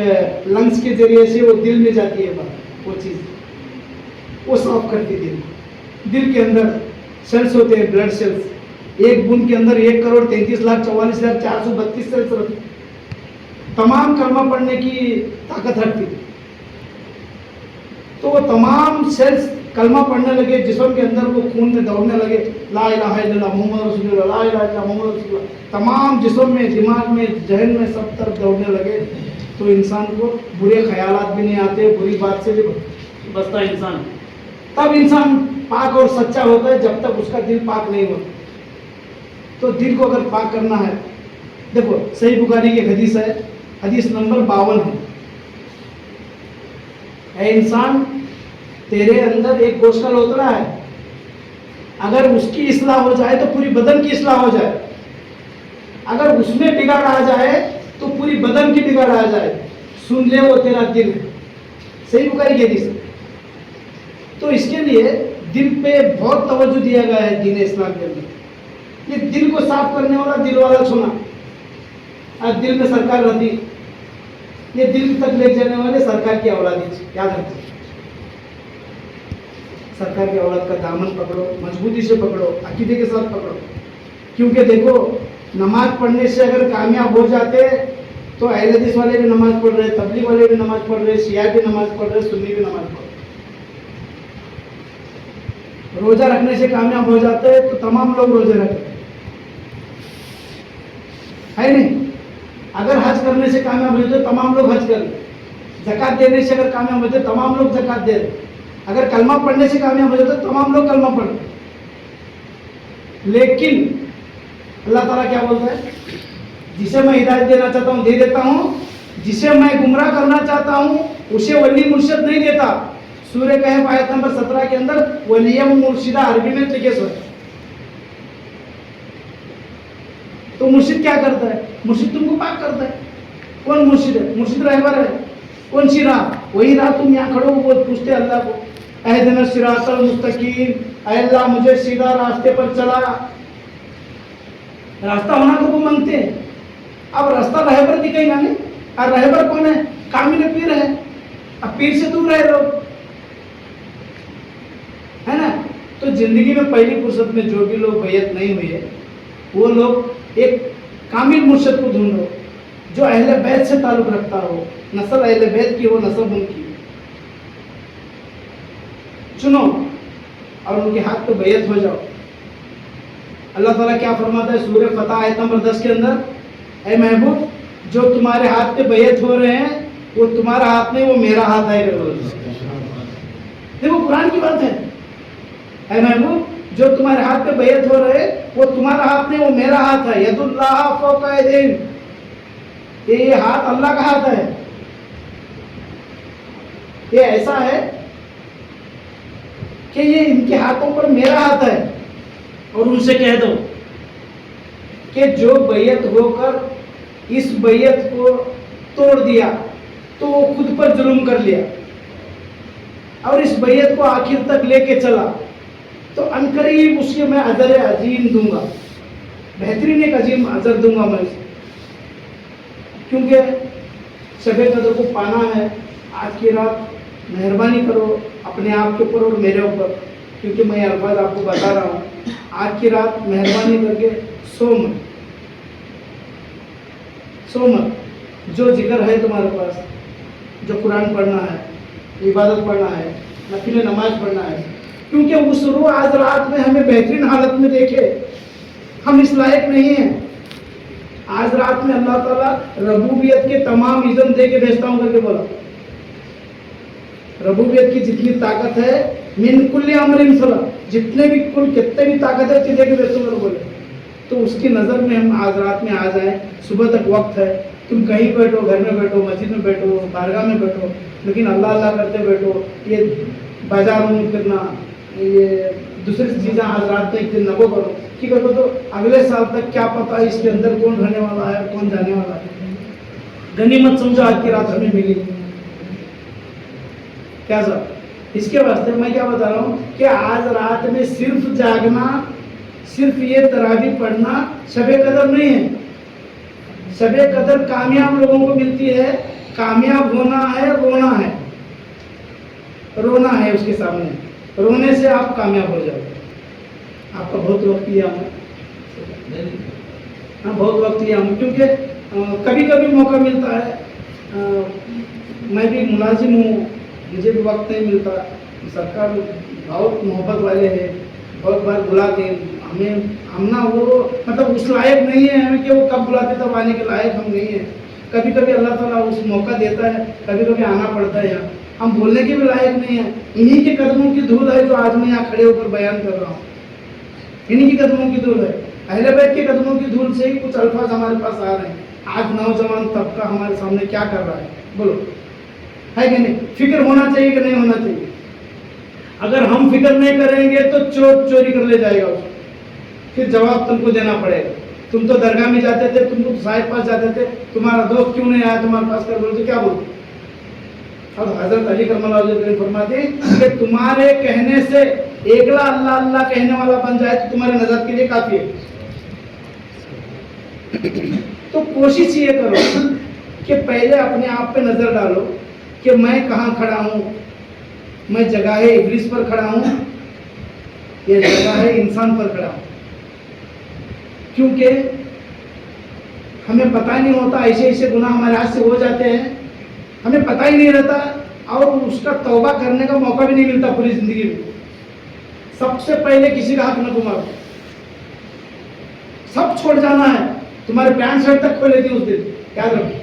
لنگس کے ذریعے سے وہ دل میں جاتی ہے. بات وہ چیز وہ صاف کرتی دل. دل کے اندر سیلس ہوتے ہیں، بلڈ سیلس. ایک بوند کے اندر 1,33,44,432 سیلس رہتے. تمام کلمہ پڑھنے کی طاقت رکھتی. تو وہ تمام سیلس کلمہ پڑھنے لگے، جسم کے اندر وہ خون میں دوڑنے لگے، لا الہ الا اللہ محمد رسول اللہ، لا الہ الا اللہ محمد رسول اللہ، تمام جسم میں، دماغ میں، ذہن میں، سب طرف دوڑنے لگے. تو انسان کو برے خیالات بھی نہیں آتے، بری بات سے بھی بچتا ہے انسان. تب انسان پاک اور سچا ہوتا ہے جب تک اس کا دل پاک نہیں ہوتا. تو دل کو اگر پاک کرنا ہے، دیکھو صحیح بخاری کی حدیث ہے، حدیث نمبر 52 ہے. اے انسان، تیرے اندر ایک گوشت کا لوتڑا ہے، اگر اس کی اصلاح ہو جائے تو پوری بدن کی اصلاح ہو جائے. اگر اس میں بگاڑ آ جائے تو پوری بدن کی بگاڑ آ جائے. سن لے، وہ تیرا دل ہے. صحیح بخاری کی حدیث ہے. تو اس کے لیے دل پہ بہت توجہ دیا گیا ہے دین اسلام کے اندر. یہ دل کو صاف کرنے والا دل والا چھونا. آج دل میں سرکار رہتی، یہ دل تک لے جانے والے سرکار کی اولادی. یاد رکھیں، سرکار کی اولاد کا دامن پکڑو، مضبوطی سے پکڑو، عقیدے کے ساتھ پکڑو. کیونکہ دیکھو، نماز پڑھنے سے اگر کامیاب ہو جاتے تو اہل حدیث والے بھی نماز پڑھ رہے، تبلیغ والے بھی نماز پڑھ رہے، شیعہ بھی نماز پڑھ رہے، سنی بھی نماز پڑھ رہے. روزہ رکھنے سے کامیاب ہو جاتے تو تمام لوگ روزے رکھتے ہے نہیں. اگر حج کرنے سے کامیاب ہوتے تو تمام لوگ حج کریں. زکات دینے سے اگر کامیاب ہوتے تمام لوگ زکات دے رہے. اگر کلمہ پڑھنے سے کامیاب ہو جاتے تو تمام لوگ کلمہ پڑھ رہے. لیکن اللہ تعالیٰ کیا بولتا ہے؟ جسے میں ہدایت دینا چاہتا ہوں دے دیتا ہوں، جسے میں گمراہ کرنا چاہتا ہوں اسے ولی مرشد نہیں دیتا. سورہ کہف آیت نمبر 17 کے اندر ولیم مرشدہ عربی میں لکھے سو. تو مرشد کیا کرتا ہے؟ مرشد تم کو پاک کرتا ہے. کون مرشد ہے؟ مرشد رہبر ہے. کون سی راہ؟ وہی راہ. تم یہاں کھڑو وہ پوچھتے اللہ کو، اہدنا الصراط المستقیم، اے اللہ مجھے سیدھا راستے پر چلا. راستہ ہونا کو وہ مانگتے ہیں. اب راستہ رہبر دکھائے گا نہیں. اور رہبر کون ہے؟ کامل پیر ہے. اب پیر سے دور رہے لوگ، ہے نا. تو زندگی میں پہلی فرصت میں جو بھی لوگ بیعت نہیں ہوئے وہ لوگ ایک کامل مرشد کو ڈھونڈو جو اہل بیت سے تعلق رکھتا ہو، نسل اہل بیت کی ہو، نسب ان کی چنو اور ان کے ہاتھ پہ بیعت ہو جاؤ. اللہ تعالیٰ کیا فرماتا ہے سورہ فتح آیت نمبر 10 کے اندر؟ اے محبوب، جو تمہارے ہاتھ پہ بیعت ہو رہے ہیں وہ تمہارا ہاتھ نہیں، وہ میرا ہاتھ ہے. دیکھو قرآن کی بات ہے. اے محبوب، جو تمہارے ہاتھ پہ بیعت ہو رہے وہ تمہارا ہاتھ نہیں، وہ میرا ہاتھ ہے. ید اللہ فوق ایدیہم، یہ ہاتھ اللہ کا ہاتھ ہے. یہ ایسا ہے کہ یہ ان کے ہاتھوں پر میرا ہاتھ ہے. اور ان سے کہہ دو کہ جو بیعت ہو کر اس بیعت کو توڑ دیا تو وہ خود پر ظلم کر لیا، اور اس بیعت کو آخر تک لے کے چلا تو عنقریب اس کے میں اجر عظیم دوں گا. بہترین ایک عظیم اجر دوں گا میں اسے. کیونکہ شب قدر کو پانا ہے. آج کی رات مہربانی کرو اپنے آپ کے اوپر اور میرے اوپر، کیونکہ میں یہ الفاظ آپ کو بتا رہا ہوں. آج کی رات مہربانی کر کے سو مت. جو ذکر ہے تمہارے پاس، جو قرآن پڑھنا ہے، عبادت پڑھنا ہے، نفل نماز پڑھنا ہے، کیونکہ اس روح آج رات میں ہمیں بہترین حالت میں دیکھے. ہم اس لائق نہیں ہیں. آج رات میں اللہ تعالیٰ ربوبیت کے تمام اذن دے کے بھیجتا ہوں کر کے بولا. ربوبیت کی جتنی طاقت ہے، من کل امر صلاح، جتنے بھی کتنے بھی طاقت ہے دے کے بھیجتا ہوں بولے. تو اس کی نظر میں ہم آج رات میں آ جائیں. صبح تک وقت ہے. تم کہیں بیٹھو، گھر میں بیٹھو، مسجد میں بیٹھو، بارگاہ میں بیٹھو، لیکن اللہ اللہ کرتے بیٹھو. یہ بازاروں میں پھرنا، یہ دوسری چیزیں آج رات میں ایک دن نہ کرو. کی کرو تو اگلے سال تک کیا پتا اس کے اندر کون رہنے والا ہے، کون جانے والا ہے. غنیمت سمجھو آج کی رات ہمیں ملی. کیا سب اس کے واسطے میں کیا بتا رہا ہوں کہ آج رات میں صرف جاگنا، صرف یہ تراویح پڑھنا شب قدر نہیں ہے. شب قدر کامیاب لوگوں کو ملتی ہے. کامیاب ہونا ہے، رونا ہے، رونا ہے اس کے سامنے. رونے سے آپ کامیاب ہو جاؤ گے. آپ کا بہت وقت لیا ہم ہاں بہت وقت لیا ہم کیونکہ کبھی کبھی موقع ملتا ہے. میں بھی ملازم ہوں, مجھے بھی وقت نہیں ملتا. سرکار بہت محبت والے ہیں, بہت بار بلاتے ہمیں. ہم نا وہ مطلب اس لائق نہیں ہے ہمیں کہ وہ کب بلاتے تب آنے کے لائق ہم نہیں ہیں. کبھی کبھی اللہ تعالیٰ اس موقع دیتا ہے, کبھی کبھی آنا پڑتا ہے یہاں. ہم بولنے کے بھی لائق نہیں ہیں. انہی کے قدموں کی دھول ہے جو آج میں یہاں کھڑے ہو کر بیان کر رہا ہوں. انہی کی قدموں کی دھول ہے. اہل بیت کے قدموں کی دھول سے ہی کچھ الفاظ ہمارے پاس آ رہے ہیں. آج نوجوان طبقہ ہمارے سامنے کیا کر رہا ہے بولو, ہے کہ نہیں؟ فکر ہونا چاہیے کہ نہیں ہونا چاہیے؟ اگر ہم فکر نہیں کریں گے تو چور چوری کر لے جائے گا اس کو, پھر جواب تم کو دینا پڑے گا. تم تو درگاہ میں جاتے تھے, تم تو صاحب پاس جاتے تھے, تمہارا دوست کیوں نہیں آیا تمہارے پاس کر بولتے کیا بولتے؟ اب حضرت علی کرم اللہ وجہ فرماتے ہیں کہ تمہارے کہنے سے ایکلا اللہ اللہ کہنے والا بن جائے تو تمہارے نجات کے لیے کافی ہے. تو کوشش یہ کرو کہ پہلے اپنے آپ پہ نظر ڈالو کہ میں کہاں کھڑا ہوں. میں جگہ ابلیس پر کھڑا ہوں یا جگہ انسان پر کھڑا ہوں؟ کیونکہ ہمیں پتہ نہیں ہوتا, ایسے ایسے گناہ ہمارے ہاتھ سے ہو جاتے ہیں, ہمیں پتہ ہی نہیں رہتا اور اس کا توبہ کرنے کا موقع بھی نہیں ملتا پوری زندگی میں. سب سے پہلے کسی کا حق نہ گماؤ, سب چھوڑ جانا ہے. تمہارے پینٹ شرٹ تک کھول لیتی اس دن, یاد رکھو.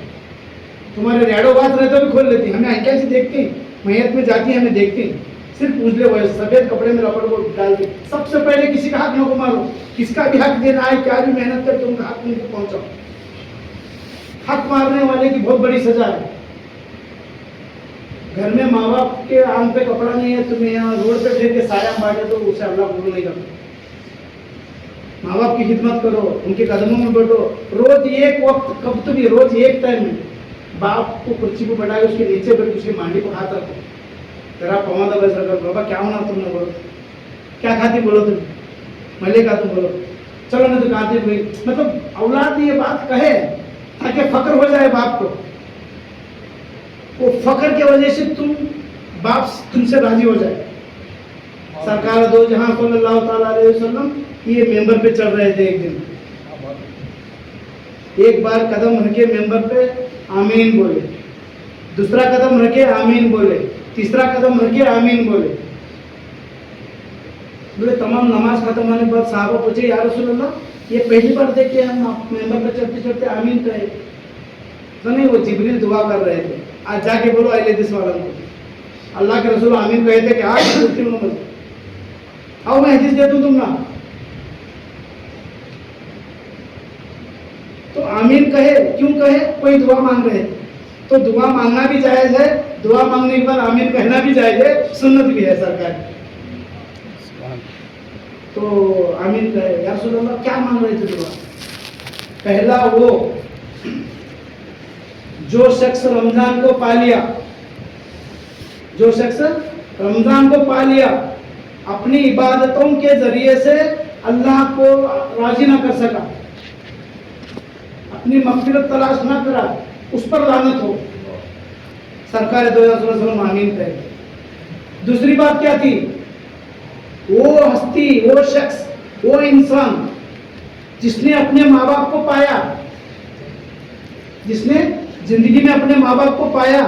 تمہارے ریڈو بات رہتے بھی کھول لیتی. ہمیں کیسے دیکھتی ہیں, میت میں جاتی ہیں ہمیں دیکھتی ہیں, صرف پوچھ لے وہ سفید کپڑے میں ربڑ کو ڈال کے. سب سے پہلے کسی کا حق نہ گمارو. کس کا بھی حق دینا ہے, کیا بھی محنت کر تم کا حق ان کو پہنچاؤ. حق مارنے والے کی بہت بڑی سزا ہے. گھر میں ماں باپ کے آنکھ پہ کپڑا نہیں ہے, تمہیں یہاں روڈ پہ پھر کے سایہ بانٹے تو اسے اللہ قبول نہیں کرتا. ماں باپ کی خدمت کرو, ان کے قدموں میں بیٹھو. روز ایک وقت کب تو بھی روز ایک ٹائم میں باپ کو کرسی کو بٹھائے اس کے نیچے بیٹھ اس کی مانڈی کو ہاتھ رکھو, ذرا پاؤں دبا سر کر, بابا کیا ہونا تم نے, بولو کیا کھاتی, بولو تم ملے کا, تم بولو چلو نہیں تو کھاتی ہوئی. مطلب اولاد یہ بات کہے تاکہ فخر ہو جائے باپ کو. وہ فخر کی وجہ سے تم باپ تم سے راضی ہو جائے. سرکار دو جہاں صلی اللہ تعالیٰ علیہ وسلم یہ ممبر پہ چڑھ رہے تھے. ایک دن ایک بار قدم رکھے ممبر پہ, آمین بولے. دوسرا قدم رکھے, آمین بولے. تیسرا قدم رکھے, آمین بولے. بولے تمام نماز ختم ہونے کے بعد صحابہ پوچھے یا رسول اللہ یہ پہلی بار دیکھتے ہم آپ ممبر پہ چڑھتے چڑھتے آمین کہے. تو نہیں, وہ جبریل دعا کر رہے تھے. آج جا کے بولو اہل حدیث والوں کو, اللہ کے رسول آمین کہے تھے کہ آج بولتی ہوں آؤ میں حدیث دے دوں تم نا. تو آمین کہے, کیوں کہے؟ کوئی دعا مانگ رہے تو دعا مانگنا بھی جائز ہے, دعا مانگنے کے بعد آمین کہنا بھی جائز ہے, سنت بھی ہے سرکار. تو آمین کہے. یا رسول اللہ کیا مانگ رہے تھے دعا؟ پہلا وہ جو شخص رمضان کو پا لیا, جو شخص رمضان کو پا لیا, اپنی عبادتوں کے ذریعے سے اللہ کو راضی نہ کر سکا, اپنی مغفرت تلاش نہ کرا, اس پر لعنت ہو. سرکار دو صلی اللہ علیہ وسلم آمین کہے. دوسری بات کیا تھی؟ وہ ہستی, وہ شخص, وہ انسان جس نے اپنے ماں باپ کو پایا, جس نے زندگی میں اپنے ماں باپ کو پایا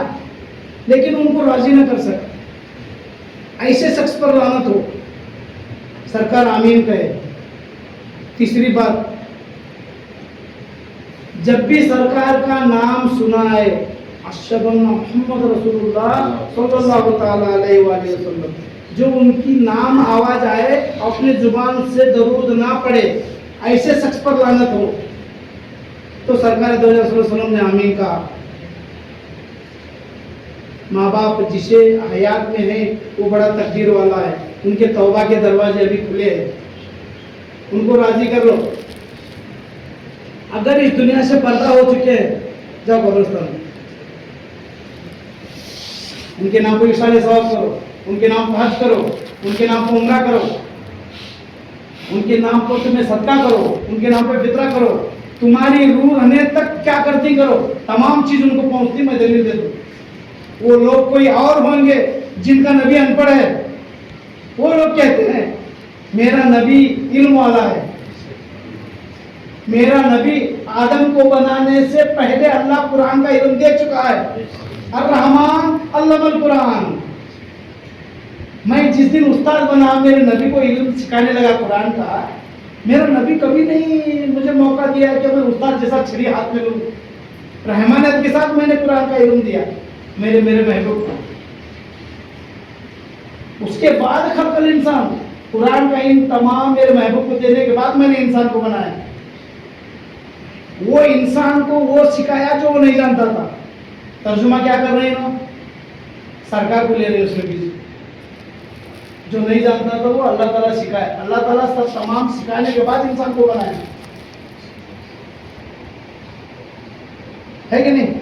لیکن ان کو راضی نہ کر سکا, ایسے شخص پر لعنت ہو. سرکار آمین کہے. تیسری بات, جب بھی سرکار کا نام سنائے اشہد ان محمد رسول اللہ صلی اللہ تعالیٰ علیہ وآلہ وسلم, جو ان کی نام آواز آئے اپنے زبان سے درود نہ پڑھے, ایسے شخص پر لعنت ہو. تو سرکار دو صلی اللہ علیہ وسلم نے آمین کہا. ماں باپ جسے حیات میں ہیں وہ بڑا تقدیر والا ہے, ان کے توبہ کے دروازے ابھی کھلے ہیں, ان کو راضی کر لو. اگر اس دنیا سے پردہ ہو چکے ہیں جاؤ قبرستان میں, ان کے نام کو اشارے ثواب کرو, ان کے نام کو حج کرو, ان کے نام کو عمرہ کرو, ان کے نام کو تمہیں صدقہ کرو, ان کے نام پہ فطرہ کرو. تمہاری روح رہنے تک کیا کرتی کرو, تمام چیز ان کو پہنچتی, میں دلیل دے دوں. وہ لوگ کوئی اور ہوں گے جن کا نبی ان پڑھ ہے, وہ لوگ کہتے ہیں میرا نبی علم والا ہے، میرا نبی آدم کو بنانے سے پہلے اللہ قرآن کا علم دے چکا ہے، الرحمن علم القرآن۔ میں جس دن استاد بنا میرے نبی کو علم سکھانے لگا قرآن کا، میرا نبی کبھی نہیں مجھے موقع دیا کہ میں استاد جیسا چھری ہاتھ میں لوں، رحمانیت کے ساتھ میں نے قرآن کا علم دیا میرے محبوب کو۔ اس کے بعد خلق الانسان، قرآن کا علم تمام میرے محبوب کو دینے کے بعد میں نے انسان کو بنایا۔ وہ انسان کو وہ سکھایا جو وہ نہیں جانتا تھا۔ ترجمہ کیا کر رہے ہیں؟ سرکار کو لے رہے اس میں بھی جو نہیں جانتا تھا وہ اللہ تعالیٰ سکھائے، اللہ تعالیٰ سب تمام سکھانے کے بعد انسان کو بنایا ہے کہ نہیں؟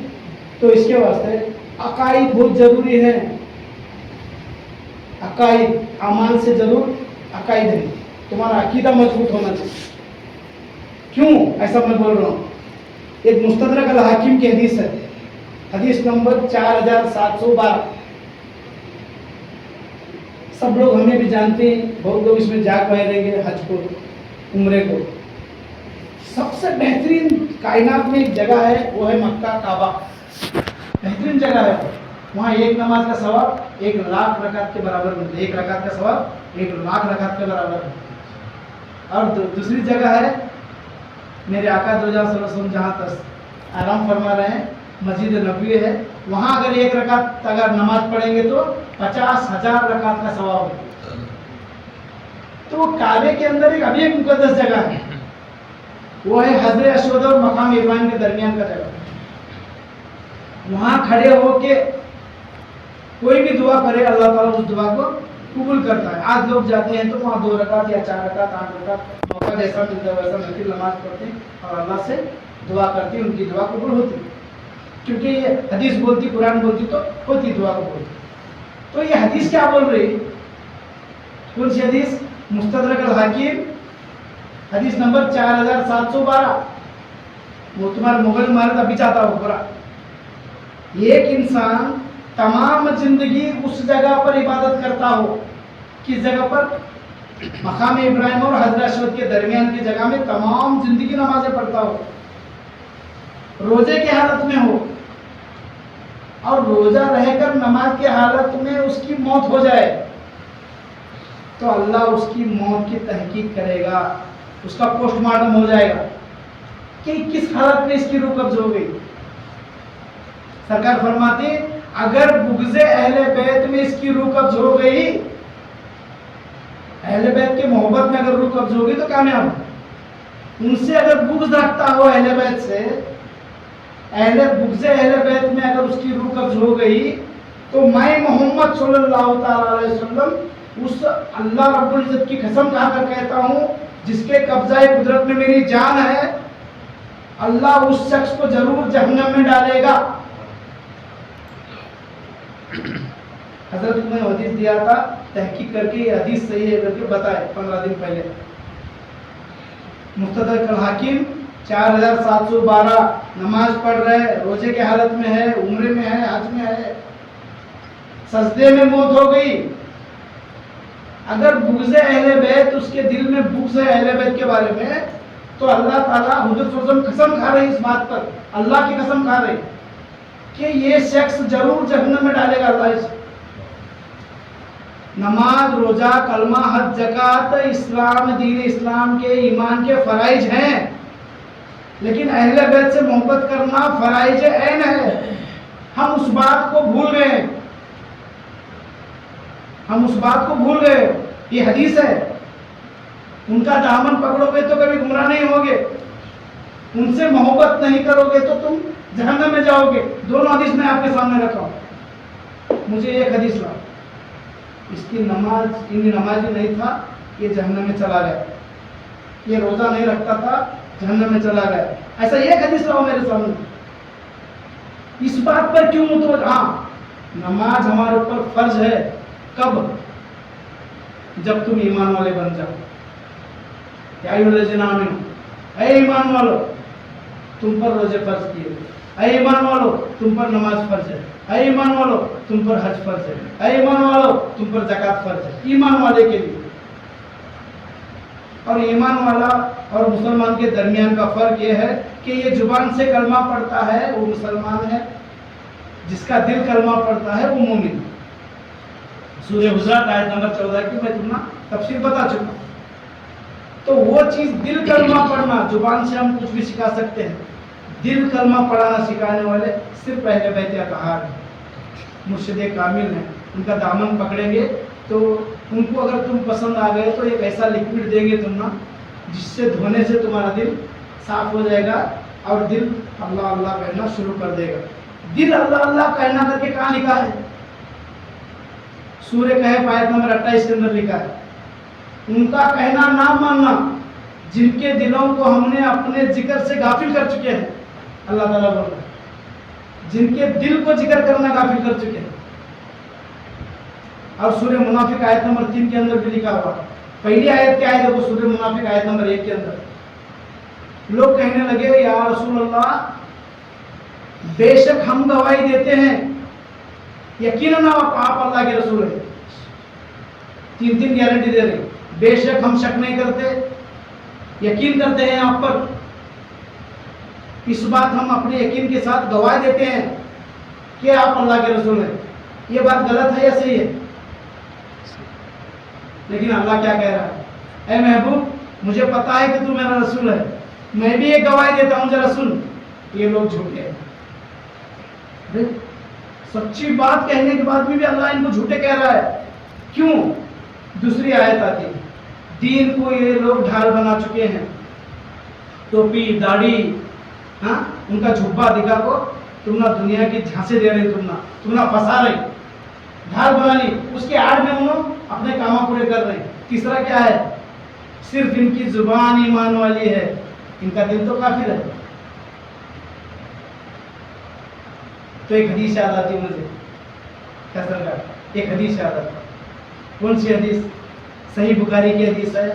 تو اس کے واسطے عقائد بہت ضروری ہے۔ عقائد اعمال سے ضرور عقائد ہے، تمہارا عقیدہ مضبوط ہونا چاہیے۔ کیوں ایسا میں بول رہا ہوں؟ ایک مستدرک الحاکم کی حدیث ہے، حدیث نمبر 4712۔ سب لوگ ہمیں بھی جانتے ہیں، بہت لوگ اس میں جا پائے رہیں گے حج کو، عمرے کو۔ سب سے بہترین کائنات میں ایک جگہ ہے، وہ ہے مکہ کعبہ، بہترین جگہ ہے۔ وہاں ایک نماز کا ثواب 1,00,000 رکعت کے برابر ملتا ہے، ایک رکعت کا ثواب 1,00,000 رکعت کے برابر ہے۔ اور دوسری جگہ ہے میرے آقا دو صلی اللہ علیہ وسلم جہاں تک آرام فرما رہے ہیں، مسجد نبوی ہے، وہاں اگر ایک رکعت اگر نماز پڑھیں گے تو 50,000 رکعت کا ثواب ہے۔ تو وہ کعبے کے اندر ابھی ایک مقدس جگہ ہے، وہ ہے حضر اسود اور مقام ابراہیم کے درمیان کا جگہ۔ وہاں کھڑے ہو کے کوئی بھی دعا کرے اللہ تعالیٰ اس دعا کو قبول کرتا ہے۔ آج لوگ جاتے ہیں تو وہاں 2 رکعت یا 4 رکعت 8 رکعت موقع جیسا ملتا ہے ویسا نفل نماز پڑھتے ہیں اور اللہ سے دعا کرتے ہیں، ان کی دعا قبول ہوتی ہے، کیونکہ یہ حدیث بولتی، قرآن بولتی تو ہوتی دعا قبول۔ تو یہ حدیث کیا بول رہی؟ کون سی حدیث؟ مستدرک الحاکم حدیث نمبر 4712۔ وہ تمہارا موبائل مارت ابھی چاہتا ہو پورا۔ ایک انسان تمام زندگی اس جگہ پر عبادت کرتا ہو، کس جگہ پر؟ مقام ابراہیم اور حضر اسود کے درمیان کی جگہ میں تمام زندگی نمازیں پڑھتا ہو، روزے کی حالت میں ہو، اور روزہ رہ کر نماز کی حالت میں اس کی موت ہو جائے تو اللہ اس کی موت کی تحقیق کرے گا، اس کا پوسٹ مارٹم ہو جائے گا کہ کس حالت میں اس کی روح قبض ہو گئی۔ سرکار فرماتے اگر بغض اہل بیت میں اس کی روح قبض ہو گئی، اہل بیت کے محبت میں اگر روح قبض ہو گئی تو کامیاب ہو۔ ان سے اگر بغض رکھتا ہو اہل بیت سے، بغض اہل بیت میں اگر اس کی روح قبض ہو گئی تو میں محمد صلی اللہ تعالی علیہ وسلم اس اللہ رب العزت کی قسم کھا کر کہتا ہوں جس کے قبضہ قدرت میں میری جان ہے، اللہ اس شخص کو ضرور جہنم میں ڈالے گا۔ حضرت نے حدیث دیا تھا، تحقیق کر کے یہ حدیث صحیح ہے کر کے بتائے 15 دن پہلے۔ مستدرک الحاکم 4712، نماز پڑھ رہے، روزے کے حالت میں ہے، عمرے میں ہے، حج میں ہے، سجدے میں موت ہو گئی، اگر بغض اہل بیت اس کے دل میں بغض ہے اہل بیت کے بارے میں تو اللہ تعالیٰ حضور صلی اللہ علیہ وسلم قسم کھا رہے اس بات پر، اللہ کی قسم کھا رہے کہ یہ شخص ضرور جہنم میں ڈالے گا اللہ اسے۔ نماز، روزہ، کلمہ، حج، زکوٰۃ اسلام، دین اسلام کے ایمان کے فرائض ہیں، لیکن اہل بیت سے محبت کرنا فرائض عین ہے۔ ہم اس بات کو بھول گئے، ہم اس بات کو بھول گئے۔ یہ حدیث ہے، ان کا دامن پکڑو گے تو کبھی گمراہ نہیں ہوگے، ان سے محبت نہیں کرو گے تو تم جہنم میں جاؤ گے۔ دونوں حدیث میں آپ کے سامنے رکھا ہوں، مجھے ایک حدیث لا، اس کی نماز نمازی نہیں تھا، یہ جہنم میں چلا گیا، یہ روزہ نہیں رکھتا تھا، جہنم میں چلا گیا، ایسا ایک حدیث لاؤ میرے سامنے۔ اس بات پر کیوں متوجہ؟ ہاں، نماز ہمارے اوپر فرض ہے، کب؟ جب تم ایمان والے بن جاؤ۔ یا ایھا الذین آمنوا، اے ایمان والو، تم پر روزے فرض کیے، اے ایمان والو تم پر نماز فرض ہے، اے ایمان والو تم پر حج فرض ہے، اے ایمان والو تم پر زکوٰۃ فرض ہے، ایمان والے کے لیے۔ اور ایمان والا اور مسلمان کے درمیان کا فرق یہ ہے کہ یہ زبان سے کلمہ پڑھتا ہے وہ مسلمان ہے، جس کا دل کلمہ پڑھتا ہے وہ مومن۔ سورہ حجرات آیت نمبر 14 کی میں تمہیں تفسیر بتا چکا ہوں۔ تو وہ چیز دل کلمہ پڑھنا، زبان سے ہم کچھ بھی سکھا سکتے ہیں، دل کلمہ پڑھانا سکھانے والے صرف اہل بیت اطہار ہیں، مرشد کامل ہیں۔ ان کا دامن پکڑیں گے تو ان کو اگر تم پسند آ گئے تو ایک ایسا لکوڈ دیں گے تم نا، جس سے دھونے سے تمہارا دل صاف ہو جائے گا اور دل اللہ اللہ کہنا شروع کر دے گا۔ دل اللہ اللہ کہنا کر کے کہاں لکھا ہے؟ سورہ کہف آیت نمبر 28 کے اندر لکھا ہے، ان کا کہنا نہ ماننا جن کے دلوں کو ہم نے اپنے ذکر سے غافل کر چکے ہیں۔ اللہ تعالیٰ بول رہا ہے جن کے دل کو ذکر کرنا غافل کر چکے ہیں۔ اور سورہ منافق آیت نمبر 3 کے اندر بھی لکھا ہوا، پہلی آیت کیا ہے دیکھو، سورہ منافق آیت نمبر 1 کے اندر لوگ کہنے لگے یا رسول اللہ بے شک ہم گواہی دیتے ہیں یقیناً آپ اللہ کے رسول ہیں، 3 گارنٹی دے رہے، بے شک ہم شک نہیں کرتے، یقین کرتے ہیں آپ پر، اس بات ہم اپنے یقین کے ساتھ گواہی دیتے ہیں کہ آپ اللہ کے رسول ہیں۔ یہ بات غلط ہے یا صحیح ہے؟ لیکن اللہ کیا کہہ رہا ہے، اے محبوب مجھے پتا ہے کہ تو میرا رسول ہے، میں بھی ایک گواہی دیتا ہوں ذرا سن، یہ لوگ جھوٹے ہیں۔ سچی بات کہنے کے بعد بھی اللہ ان کو جھوٹے کہہ رہا ہے، کیوں؟ دوسری آیت آتی ہے، دین کو یہ لوگ ڈھال بنا چکے ہیں، ٹوپی داڑھی، ہاں ان کا جھبا دکھا کو تم نہ دنیا کی جھانسے دے رہے، تم نہ پھنسا رہے، ڈھال بنا لی، اس کے آڑ میں انہوں اپنے کاموں پورے کر رہے ہیں۔ تیسرا کیا ہے؟ صرف ان کی زبان ایمان والی ہے، ان کا دل تو کافر ہے۔ تو ایک حدیث یاد آتی ہے مجھے، کیسر کا ایک حدیث یاد آتی ہے۔ کون سی حدیث؟ صحیح بخاری کی حدیث ہے،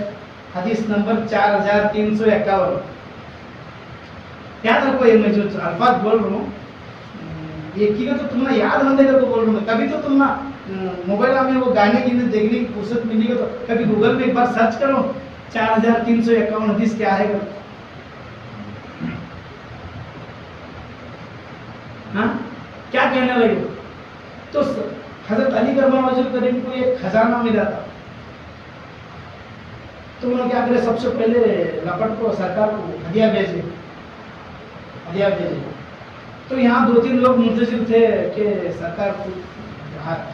حدیث نمبر 4351۔ یاد رکھو، یہ میں جو الفاظ بول رہا ہوں یہ کی تو تم نے یاد رکھنے کر کو بول رہا ہوں، کبھی تو تم نا موبائل میں وہ گانے کی دیکھنے کی فرصت ملی گا تو کبھی گوگل میں ایک بار سرچ کرو 4351 حدیث کیا ہے۔ ہاں کیا کہنے لگے؟ تو حضرت علی کرم وجہ کریم کو ایک خزانہ ملا تھا، تو انہوں نے کیا کرے، سب سے پہلے لپٹ کو سرکار کو ہدیہ بھیجے۔ تو یہاں 2-3 لوگ منتظر تھے کہ سرکار کو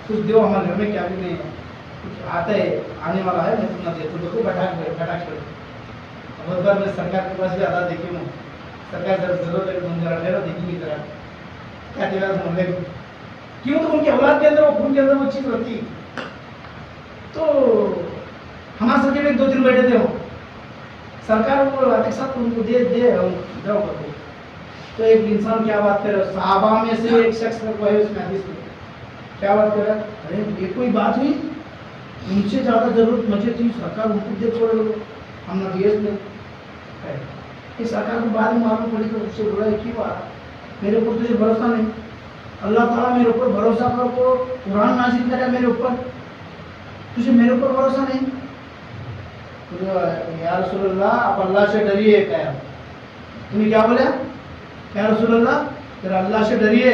کچھ دیو، ہمارے گھر میں کیا بھی نہیں ہے، کچھ آتا ہے آنے والا ہے، میں تمہیں دیتا ہوں، دیکھو بیٹھا کے بہت بار میں سرکار کے پاس بھی آتا دیکھی ہوں، سرکار ضرورت ہے ذرا ٹھہرو دیکھیں گی ذرا کیا دیوا محلے کو، کیوں تو ان کی اولاد کے اندر وہ خون کے اندر وہ چیز رہتی ہے۔ تو ہمارے سب کے بھی 2-3 بیٹے تھے، وہ سرکار کو ایک ساتھ ان کو دے جاؤ کر۔ تو ایک انسان کیا بات کر رہا ہے، صحابہ میں سے ایک شخص کو ہے اس میں حدیث میں کیا بات کر رہا ہے، ارے یہ کوئی بات ہوئی، ان سے زیادہ ضرورت مجھے تھی، سرکار ان کو دے چھوڑ دو، ہم نہ دیے میں یہ سرکار کو بعد میں معلوم پڑی تو اس سے بولا کی بات، میرے اوپر تجھے بھروسہ نہیں، اللہ تعالیٰ میرے اوپر بھروسہ کر کو قرآن نازل کرے میرے اوپر، تجھے میرے اوپر بھروسہ نہیں؟ یا رسول اللہ آپ اللہ سے ڈریے، کہا تمہیں کیا بولے، یا رسول اللہ ذرا اللہ سے ڈریے۔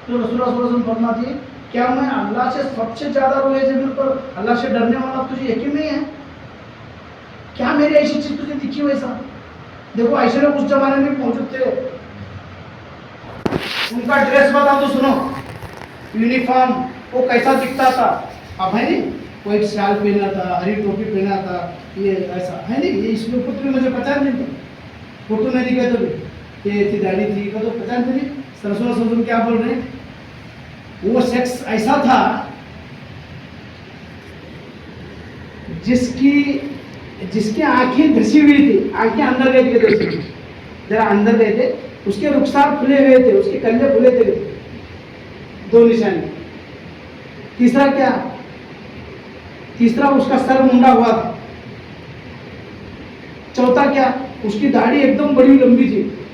تو رسول اللہ صلی اللہ علیہ وسلم فرماتی ہے کیا میں اللہ سے سب سے زیادہ روئے زمین پر اللہ سے ڈرنے والا تجھے یقین نہیں ہے؟ کیا میری ایسی چیز تجھے دکھی ہو ایسا؟ دیکھو ایسے لوگ اس زمانے میں موجود تھے، ان کا ڈریس بتا تو سنو، یونیفارم وہ کیسا دکھتا تھا، اب ہے نہیں، وہ ایک شال پہنا تھا، ہری ٹوپی پہنا تھا، یہ ایسا ہے نہیں، یہ اس کے اوپر تمہیں مجھے پہچان نہیں تھا، فوٹو نہیں دکھائے تو بھی یہ تھی داڑھی تھی تو پہچان نہیں۔ رسول اللہ صلی اللہ علیہ وسلم کیا بول رہے ہیں، وہ شخص ایسا تھا جس کی آنکھیں دھسی ہوئی تھی، آنکھیں اندر گئی تھی، ذرا اندر گئے تھے، اس کے رخسار کھلے ہوئے تھے، اس کے کندھے کھلے تھے، 2 نشانی۔ تیسرا کیا، تیسرا اس کا سر منڈا ہوا تھا۔ چوتھا کیا، اس کی داڑھی ایک دم بڑی لمبی تھی،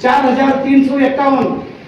4351।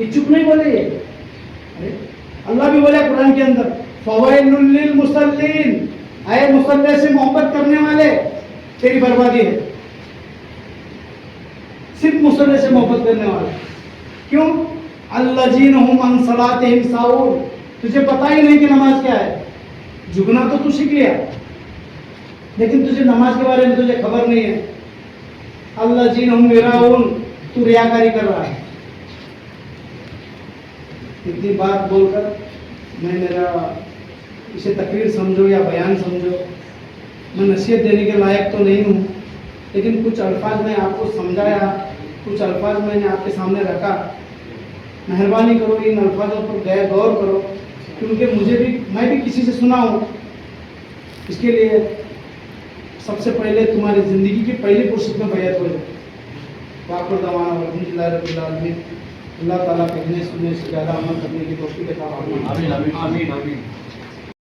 یہ چپ نہیں بولے یہ. ارے اللہ بھی بولے قرآن کے اندر فویل للمصلین، اے مصلی سے محبت کرنے والے تیری بربادی ہے. صرف مصلی سے محبت کرنے والے. کیوں؟ الذین هم عن صلاتهم ساہون. تجھے پتہ ہی نہیں کہ نماز کیا ہے. جھکنا تو تو سیکھ لیا لیکن تجھے نماز کے بارے میں تجھے خبر نہیں ہے. الذین هم یراؤون، تو ریاکاری کر رہا ہے. اتنی بات بول کر میں میرا اسے تقریر سمجھو یا بیان سمجھو، میں نصیحت دینے کے لائق تو نہیں ہوں، لیکن کچھ الفاظ میں آپ کو سمجھایا، کچھ الفاظ میں نے آپ کے سامنے رکھا. مہربانی کرو ان الفاظوں پر غور کرو، کیونکہ میں بھی کسی سے سنا ہوں. اس کے لیے سب سے پہلے تمہاری زندگی کی پہلی فرصت میں بیعت ہو جائے. واخر دعوانا الحمدللہ رب العالمین. اللہ تعالیٰ کہنے سننے سے زیادہ عمل کرنے کی توفیق عطا فرمائے. آمین آمین آمین.